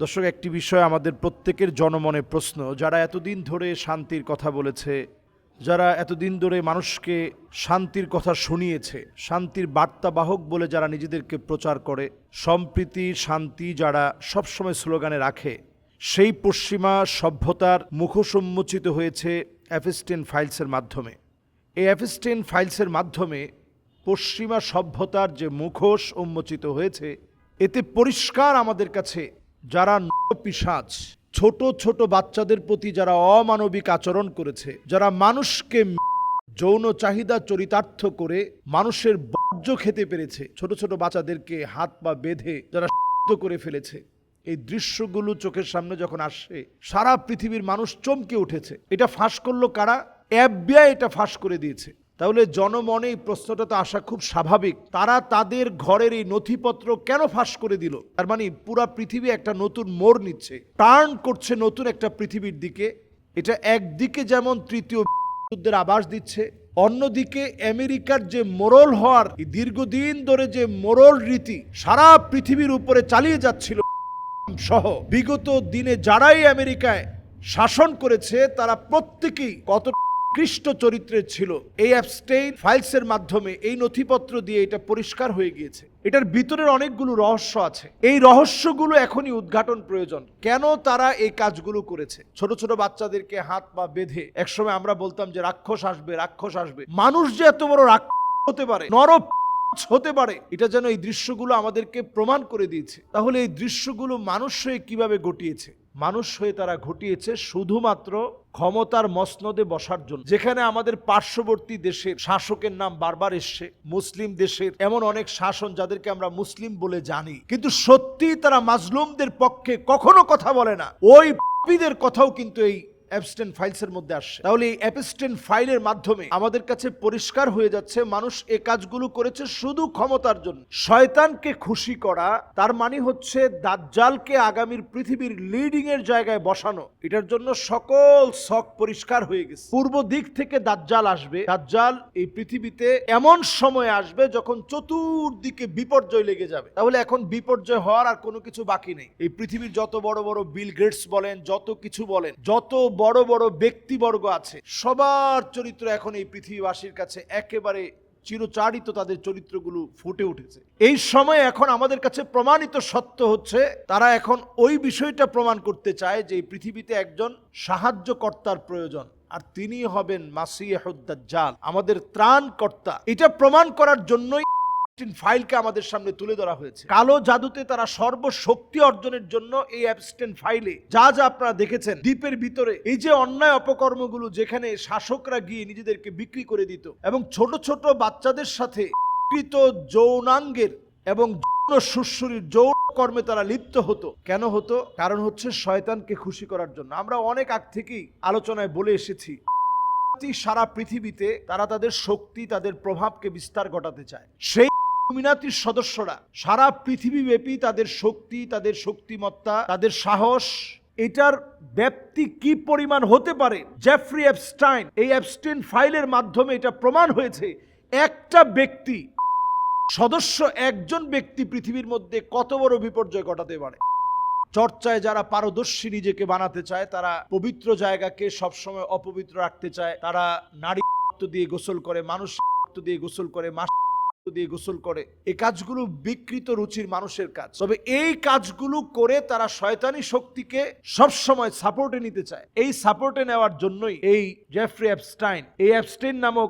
দর্শক, একটি বিষয় আমাদের প্রত্যেকের জনমনে প্রশ্ন, যারা এতদিন ধরে শান্তির কথা বলেছে, যারা এতদিন ধরে মানুষকে শান্তির কথা শুনিয়েছে, শান্তির বার্তাবাহক বলে যারা নিজেদেরকে প্রচার করে, সম্প্রীতি শান্তি যারা সবসময় স্লোগানে রাখে, সেই পশ্চিমা সভ্যতার মুখোশ উন্মোচিত হয়েছে এপস্টেইন ফাইলসের মাধ্যমে। এই এপস্টেইন ফাইলসের মাধ্যমে পশ্চিমা সভ্যতার যে মুখোশ উন্মোচিত হয়েছে, এতে পরিষ্কার আমাদের কাছে যারা পিশাচ, ছোট ছোট বাচ্চাদের প্রতি যারা অমানবিক আচরণ করেছে, যারা মানুষকে যৌন চাহিদা চরিতার্থ করে মানুষের বর্জ্য খেতে পেরেছে, ছোট ছোট বাচ্চাদেরকে হাত পা বেঁধে যারা করে ফেলেছে, এই দৃশ্যগুলো চোখের সামনে যখন আসে সারা পৃথিবীর মানুষ চমকে উঠেছে। এটা ফাঁস করলো কারা? FBI এটা ফাঁস করে দিয়েছে। তাহলে জনমনে এই প্রশ্নটা তো আসা খুব স্বাভাবিক, তারা তাদের ঘরের এই নথিপত্র কেন ফাঁস করে দিল? তার মানে পুরা পৃথিবী একটা নতুন মোড় নিচ্ছে, টার্ন করছে নতুন একটা পৃথিবীর দিকে। এটা একদিকে যেমন তৃতীয় যুদ্ধের আভাস দিচ্ছে, অন্যদিকে আমেরিকার যে মোরল হওয়ার দীর্ঘদিন ধরে যে মোরল রীতি সারা পৃথিবীর উপরে চালিয়ে যাচ্ছিল সহ বিগত দিনে যারাই আমেরিকায় শাসন করেছে তারা প্রত্যেকেই কত কৃষ্ট চরিত্রের ছিল। এই এপস্টেইন ফাইলসের মাধ্যমে এই নথিপত্র দিয়ে এটা পরিষ্কার হয়ে গিয়েছে। এটার ভিতরের অনেকগুলো রহস্য আছে, এই রহস্যগুলো এখনই উদ্ঘাটন প্রয়োজন। কেন তারা এই কাজগুলো করেছে? ছোট ছোট বাচ্চাদেরকে হাত পা বেঁধে, একসময় আমরা বলতাম যে রাক্ষস আসবে, রাক্ষস আসবে। মানুষ যে এত বড় রাক্ষস হতে পারে, নরক হতে পারে, এটা যেন এই দৃশ্যগুলো আমাদেরকে প্রমাণ করে দিয়েছে। তাহলে এই দৃশ্যগুলো মানুষ হয়ে কিভাবে ঘটিয়েছে? মানুষ হয়ে তারা ঘটিয়েছে শুধুমাত্র ক্ষমতার মসনদে বসার জন্য। যেখানে আমাদের পার্শ্ববর্তী দেশের শাসকের নাম বারবার এসছে, মুসলিম দেশের এমন অনেক শাসন যাদেরকে আমরা মুসলিম বলে জানি, কিন্তু সত্যি তারা মাজলুমদের পক্ষে কখনো কথা বলে না। ওই পাপীদের কথাও কিন্তু এই এপস্টেইন ফাইলসের মধ্যে আসছে। তাহলে এই এপস্টেইন ফাইলের মাধ্যমে আমাদের কাছে পরিষ্কার হয়ে যাচ্ছে মানুষ এই কাজগুলো করেছে শুধু ক্ষমতার জন্য, শয়তানকে খুশি করা। তার মানে হচ্ছে দাজ্জালকে আগামীর পৃথিবীর লিডিং এর জায়গায় বসানো। এটার জন্য সকল শক পরিষ্কার হয়ে গেছে। পূর্ব দিক থেকে দাজ্জাল আসবে। দাজ্জাল এই পৃথিবীতে এমন সময় আসবে যখন চতুর্দিকে বিপর্যয় লেগে যাবে। তাহলে এখন বিপর্যয় হওয়ার আর কোনো কিছু বাকি নেই। এই পৃথিবীর যত বড় বড় বিল গেটস বলেন, যত কিছু বলেন, যত বড় বড় ব্যক্তিবর্গ আছে, সবার চরিত্র এখন এই পৃথিবীবাসীর কাছে একেবারে চিরচারিত, তাদের চরিত্রগুলো ফুটে উঠেছে। এই সময় এখন আমাদের কাছে প্রমাণিত সত্য হচ্ছে তারা এখন ওই বিষয়টা প্রমাণ করতে চায় যে এই পৃথিবীতে একজন সাহায্যকর্তার প্রয়োজন, আর তিনি হবেন মাসিহুদ দাজ্জাল, আমাদের ত্রাণকর্তা। এটা প্রমাণ করার জন্যই ফাইলকে আমাদের সামনে তুলে ধরা হয়েছে। কালো জাদুতে তারা সর্বশক্তি অর্জনের জন্য এই এপস্টেইন ফাইলে যা যা আপনারা দেখেছেন, দ্বীপের ভিতরে এই যে অন্যায় অপকর্মগুলো, যেখানে শাসকরা গিয়ে নিজেদেরকে বিক্রি করে দিত এবং ছোট ছোট বাচ্চাদের সাথে কৃত যৌনাঙ্গের এবং সুশ্রুরির যৌন কর্মে তারা লিপ্ত হতো। কেন হতো? কারণ হচ্ছে শয়তানকে খুশি করার জন্য। আমরা অনেক আগ থেকেই আলোচনায় বলে এসেছি, সারা পৃথিবীতে তারা তাদের শক্তি, তাদের প্রভাবকে বিস্তার ঘটাতে চায়। সেই ইলুমিনাতির সদস্যরা সারা পৃথিবীব্যাপী তাদের শক্তি, তাদের শক্তিমত্তা, তাদের সাহস, এটার ব্যাপ্তি কি পরিমাণ হতে পারে, জেফ্রি এপস্টাইন এই এপস্টেইন ফাইলের মাধ্যমে এটা প্রমাণ হয়েছে। একটা ব্যক্তি, সদস্য একজন ব্যক্তি পৃথিবীর মধ্যে কত বড় বিপর্যয় ঘটাতে পারে। চর্চায় যারা পারদর্শী নিজেকে বানাতে চায়, তারা পবিত্র জায়গাকে সবসময় অপবিত্র রাখতে চায়। তারা নারী দিয়ে গোসল করে, মানুষ দিয়ে গোসল করে, মাস দিয়ে গোসল করে। এই কাজগুলো বিকৃত রুচির মানুষের কাজ। তবে এই কাজগুলো করে তারা শয়তানি শক্তিকে সবসময় সাপোর্টে নিতে চায়। এই সাপোর্টে নেওয়ার জন্যই এই জেফ্রি এপস্টাইন, এই এপস্টেইন নামক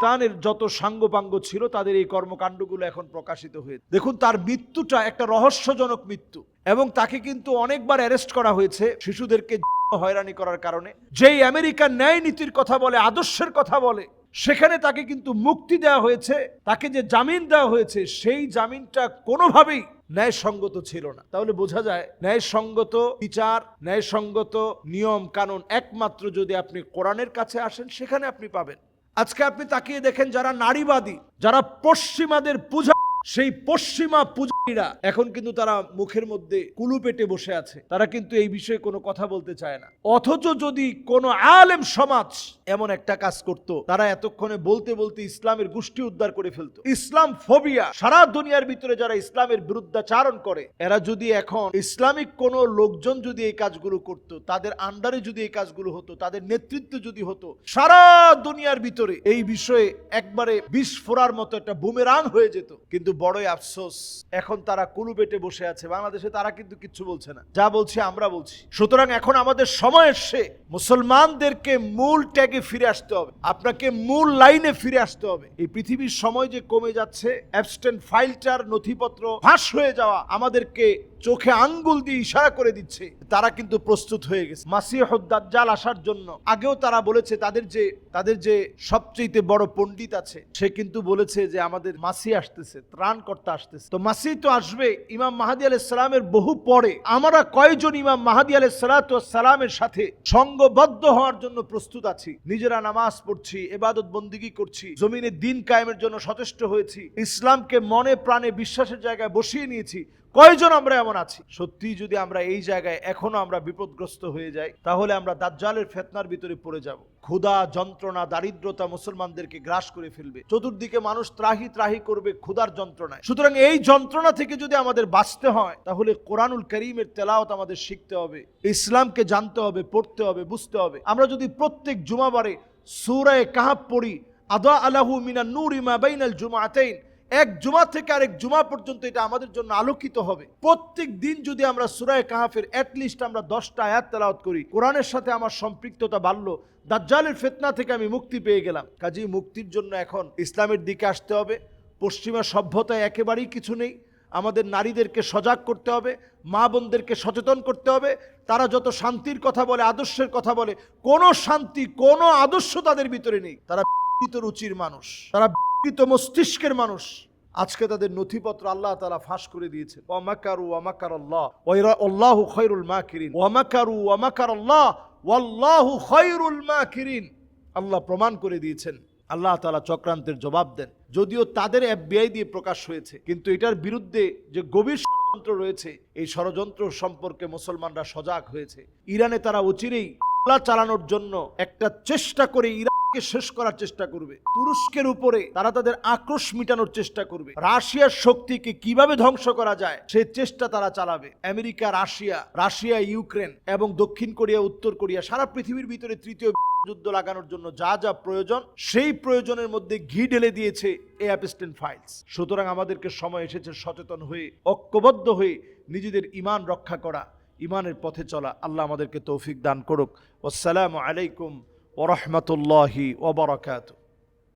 তানের যত সাঙ্গপাঙ্গ ছিল, তাদের এই কর্মকাণ্ডগুলো এখন প্রকাশিত হয়েছে। দেখুন, তার মৃত্যুটা একটা রহস্যজনক মৃত্যু, এবং তাকে কিন্তু অনেকবার অ্যারেস্ট করা হয়েছে শিশুদেরকে হয়রানি করার কারণে। যেই আমেরিকার ন্যায় নীতির কথা বলে, আদর্শের কথা বলে, সেখানে তাকে কিন্তু মুক্তি দেওয়া হয়েছে। তাকে যে জামিন দেওয়া হয়েছে, সেই জামিনটা কোনোভাবেই ন্যায়সঙ্গত ছিল না। তাহলে বোঝা যায় ন্যায়সঙ্গত বিচার, ন্যায়সঙ্গত নিয়ম কানুন একমাত্র যদি আপনি কোরআনের কাছে আসেন, সেখানে আপনি পাবেন। আজকে আপনি তাকিয়ে দেখেন, যারা নারীবাদী, যারা পশ্চিমাদের পূজা সেই পশ্চিমা পূজারীরা এখন কিন্তু তারা মুখের মধ্যে কুলু পেটে বসে আছে, তারা কিন্তু এই বিষয়ে কোনো কথা বলতে চায় না। অথচ যদি কোনো আলেম সমাজ এমন একটা কাজ করত, তারা এতক্ষণে বলতে বলতে ইসলামের গোষ্ঠী উদ্ধার করে ফেলতো। ইসলাম ফোবিয়া সারা দুনিয়ার ভিতরে যারা ইসলামের বিরুদ্ধাচারণ করে, এরা যদি এখন ইসলামিক কোন লোকজন যদি এই কাজগুলো করত, তাদের আন্ডারে যদি এই কাজগুলো হতো, তাদের নেতৃত্ব যদি হতো, সারা দুনিয়ার ভিতরে এই বিষয়ে একবারে বিষ ফোড়ার মতো একটা বুমেরাং হয়ে যেত। কিন্তু বড়ই আফসোস, এখন তারা কুলু পেটে বসে আছে। বাংলাদেশে তারা কিন্তু কিচ্ছু বলছে না, যা বলছে আমরা বলছি। সুতরাং এখন আমাদের সময় এসে মুসলমানদেরকে মূল ট্যাগে ফিরে আসতে হবে, আপনাকে মূল লাইনে ফিরে আসতে হবে। এই পৃথিবীর সময় যে কমে যাচ্ছে, অ্যাবস্টেন্ট ফাইলটার নথিপত্র ফাঁস হয়ে যাওয়া আমাদেরকে চোখে আঙ্গুল দিয়ে ইশারা করে দিচ্ছে তারা কিন্তু প্রস্তুত হয়ে গেছে মাসিহুদ দাজ্জাল আসার জন্য। আগেও তারা বলেছে, তাদের যে সবচেয়ে বড় পণ্ডিত আছে, সে কিন্তু বলেছে যে আমাদের মাসি আসতেছে, ত্রাণকর্তা আসতেছে। তো মাসি তো আসবে ইমাম মাহদী আলাইহিস সালামের বহু পরে। আমরা কয়জন ইমাম মাহদী আলাইহিস সালামের সাথে সঙ্গবদ্ধ হওয়ার জন্য প্রস্তুত আছি? নিজেরা নামাজ পড়ছি, ইবাদত বন্দেগী করছি, জমিনে দ্বীন কায়েমের জন্য সচেষ্ট হয়েছি, ইসলামকে মনে প্রাণে বিশ্বাসের জায়গায় বসিয়ে নিয়েছি। কয়জন আমরা এমন আছি? সত্যি যদি আমরা এই জায়গায় এখনো আমরা বিপদগ্রস্ত হয়ে যাই, তাহলে আমরা দাজ্জালের ফিতনার ভিতরে পড়ে যাব। ক্ষুধা, যন্ত্রণা, দারিদ্রতা মুসলমানদেরকে গ্রাস করে ফেলবে। চতুর্দিকে মানুষ ত্রাহি ত্রাহি করবে ক্ষুধার যন্ত্রণায়। সুতরাং এই যন্ত্রণা থেকে যদি আমাদের বাঁচতে হয়, তাহলে কোরআনুল কারীমের তেলাওয়াত আমাদের শিখতে হবে, ইসলামকে জানতে হবে, পড়তে হবে, বুঝতে হবে। আমরা যদি প্রত্যেক জুমাবারে সূরা কাহফ পড়ি, আদা আলাহু মিনান নূরি মা বাইনাল জুমআতাইন, এক জুমা থেকে আরেক জুমা পর্যন্ত এটা আমাদের জন্য আলোকিত হবে। প্রত্যেক দিন যদি আমরা সূরা কাহফের অ্যাটলিস্ট আমরা 10টা আয়াত তেলাওয়াত করি, কোরআনের সাথে আমার সম্পৃক্ততা বাড়লো, দাজ্জালের ফিতনা থেকে আমি মুক্তি পেয়ে গেলাম। কাজেই মুক্তির জন্য এখন ইসলামের দিকে আসতে হবে। পশ্চিমা সভ্যতায় একেবারেই কিছু নেই। আমাদের নারীদেরকে সজাগ করতে হবে, মা বোনদেরকে সচেতন করতে হবে। তারা যত শান্তির কথা বলে, আদর্শের কথা বলে, কোনো শান্তি, কোনো আদর্শ তাদের ভিতরে নেই। তারা বিকৃত রুচির মানুষ, তারা বিকৃত মস্তিষ্কের মানুষ। আজকে তাদের নথিপত্র আল্লাহ তাআলা ফাঁস করে দিয়েছেন। ওয়া মাকারু ওয়া মাকারাল্লাহ ওয়াল্লাহু খায়রুল মাকিরিন। ওয়া মাকারু ওয়া মাকারাল্লাহ ওয়াল্লাহু খায়রুল মাকিরিন। আল্লাহ প্রমাণ করে দিয়েছেন, আল্লাহ তাআলা চক্রান্তের জবাব দেন। যদিও তাদের FBI দিয়ে প্রকাশ হয়েছে, কিন্তু এটার বিরুদ্ধে যে গভীর ষড়যন্ত্র রয়েছে, এই ষড়যন্ত্র সম্পর্কে মুসলমানরা সজাগ হয়েছে। ইরানে তারা অচিরেই হামলা চালানোর জন্য একটা চেষ্টা করে ইরাককে শেষ করার চেষ্টা করবে। তুরস্কের উপরে তারা তাদের আক্রোশ মিটানোর চেষ্টা করবে। রাশিয়ার শক্তিকে কিভাবে ধ্বংস করা যায় সেই চেষ্টা তারা চালাবে। আমেরিকা, রাশিয়া, ইউক্রেন এবং দক্ষিণ কোরিয়া, উত্তর কোরিয়া, সারা পৃথিবীর ভিতরে তৃতীয় যুদ্ধ লাগানোর জন্য যা যা প্রয়োজন, সেই প্রয়োজনের মধ্যে ঘি ঢেলে দিয়েছে এই অ্যাবস্টেন্ট ফাইলস। সুতরাং আমাদেরকে সময় এসেছে সচেতন হয়ে, ঐক্যবদ্ধ হয়ে নিজেদের ঈমান রক্ষা করা, ঈমানের পথে চলা। আল্লাহ আমাদেরকে তৌফিক দান করুক। আসসালামু আলাইকুম ওয়া রাহমাতুল্লাহি ওয়া বারাকাতুহু।